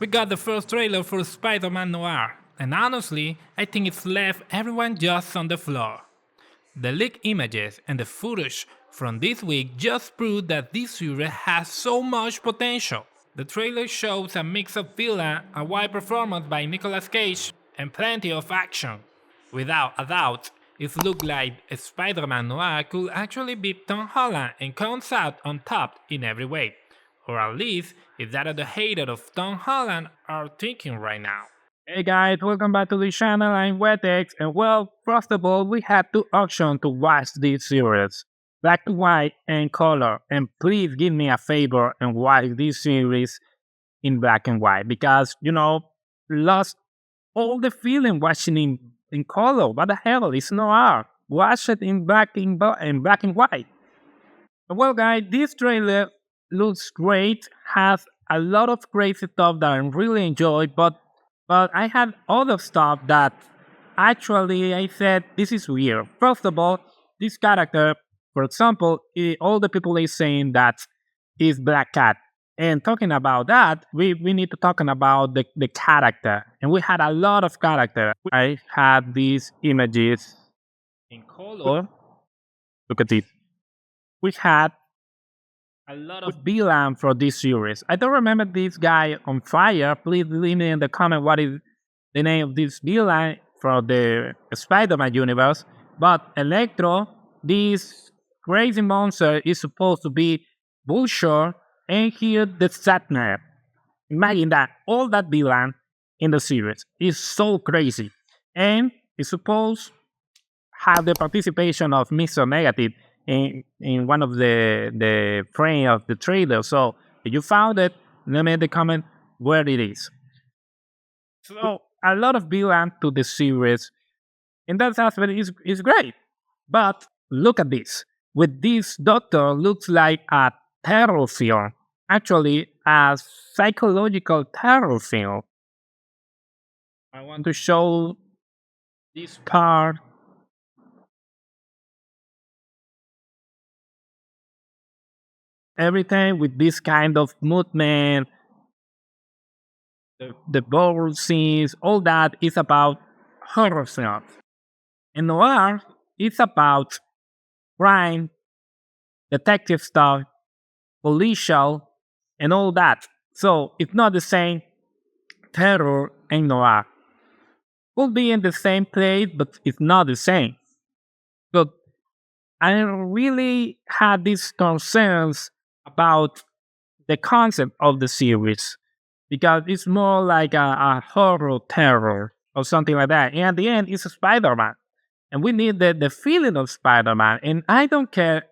We got the first trailer for Spider-Man Noir, and honestly, I think it's left everyone just on the floor. The leaked images and the footage from this week just prove that this series has so much potential. The trailer shows a mix of villain, a wide performance by Nicolas Cage, and plenty of action. Without a doubt, it looks like Spider-Man Noir could actually beat Tom Holland and comes out on top in every way. Or at least, is that the haters of Tom Holland are thinking right now. Hey guys, welcome back to the channel. I'm Wetex, and well, first of all, we had two options to watch this series: black to white and color. And please give me a favor and watch this series in black and white because lost all the feeling watching in color. What the hell? It's no art. Watch it in black and white. Well, guys, this trailer looks great. Has a lot of crazy stuff that I really enjoy, but I had other stuff that actually I said this is weird. First of all, this character, for example, all the people are saying that is Black Cat. And talking about that, we need to talking about the character. And we had a lot of character. I had these images in color. Look at this. We had a lot of villain for this series. I don't remember this guy on fire. Please leave me in the comment what is the name of this villain for the Spider-Man universe. But Electro, this crazy monster, is supposed to be Bullshore and here the Satnap. Imagine that all that villain in the series is so crazy, and it's supposed have the participation of Mr. Negative in one of the frame of the trailer. So if you found it, let me in the comment where it is. So a lot of villain to the series, and that aspect is great. But look at this. With this doctor looks like a terror film. Actually, a psychological terror film. I want to show this part. Everything with this kind of movement, the bold scenes, all that is about horror films. And noir is about crime, detective stuff, policial, and all that. So it's not the same terror and noir. Could be in the same place, but it's not the same. So I really had these concerns about the concept of the series because it's more like a horror terror or something like that. And at the end, it's a Spider-Man. And we need the feeling of Spider-Man. And I don't care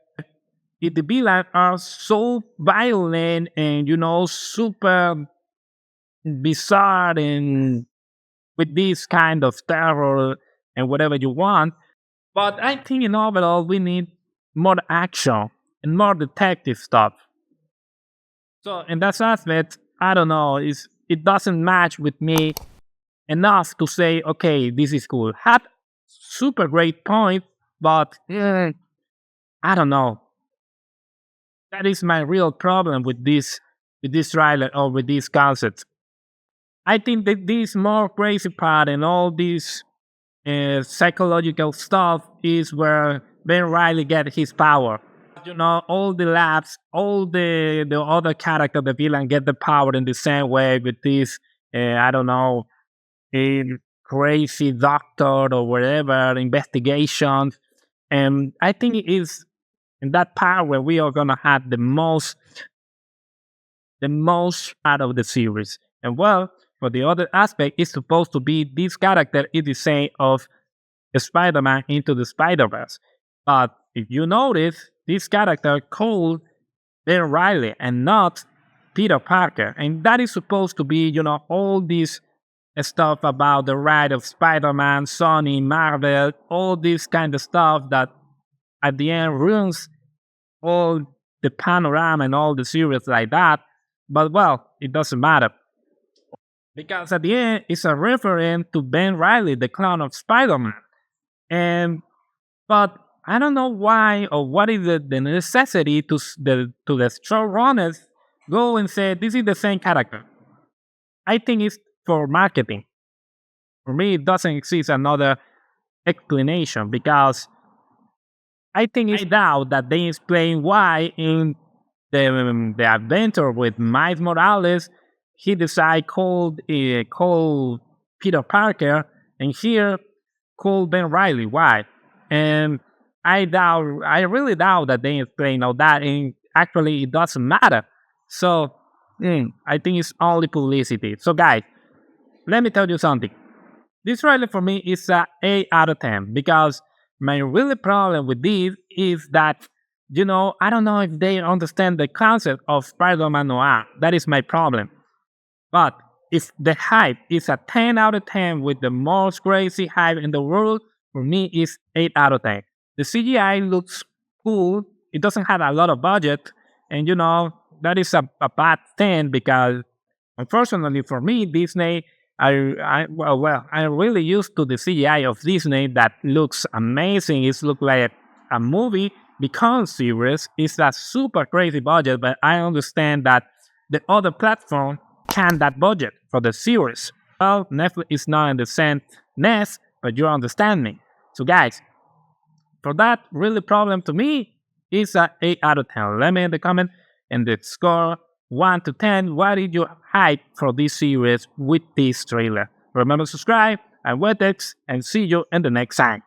if the villains are so violent and, super bizarre and with this kind of terror and whatever you want. But I think in overall, we need more action and more detective stuff. So in that aspect, I don't know, it doesn't match with me enough to say, okay, this is cool. Had super great point, but I don't know. That is my real problem with this trailer or with this concept. I think that this more crazy part and all this psychological stuff is where Ben Riley get his power. All the labs, all the other character, the villain, get the power in the same way with this, I don't know, a crazy doctor or whatever, investigations. And I think it is in that part where we are gonna have the most out of the series. And well, for the other aspect, it's supposed to be this character is the same of the Spider-Man into the Spider-Verse. But if you notice, this character called Ben Riley and not Peter Parker. And that is supposed to be, all this stuff about the ride of Spider-Man, Sony, Marvel, all this kind of stuff that at the end ruins all the panorama and all the series like that. But well, it doesn't matter. Because at the end, it's a reference to Ben Riley, the clone of Spider-Man. And but I don't know why or what is the necessity to the showrunners go and say this is the same character. I think it's for marketing. For me, it doesn't exist another explanation because I think it's doubt that they explain why in the adventure with Miles Morales, he decided call Peter Parker, and here call Ben Riley. Why? And I really doubt that they explain all that, and actually it doesn't matter. So I think it's only publicity. So guys, let me tell you something. This trailer for me is a 8 out of 10 because my really problem with this is that, I don't know if they understand the concept of Spider-Man Noir. That is my problem. But if the hype is a 10 out of 10 with the most crazy hype in the world, for me it's 8 out of 10. The CGI looks cool. It doesn't have a lot of budget. And that is a bad thing because unfortunately for me, Disney, I'm really used to the CGI of Disney that looks amazing. It looks like a movie becomes series. It's a super crazy budget, but I understand that the other platform can that budget for the series. Well, Netflix is not in the same nest, but you understand me. So guys, for that really problem to me is a 8 out of 10. Let me in the comment and the score 1 to 10. What is your hype for this series with this trailer? Remember to subscribe and Wetex and see you in the next time.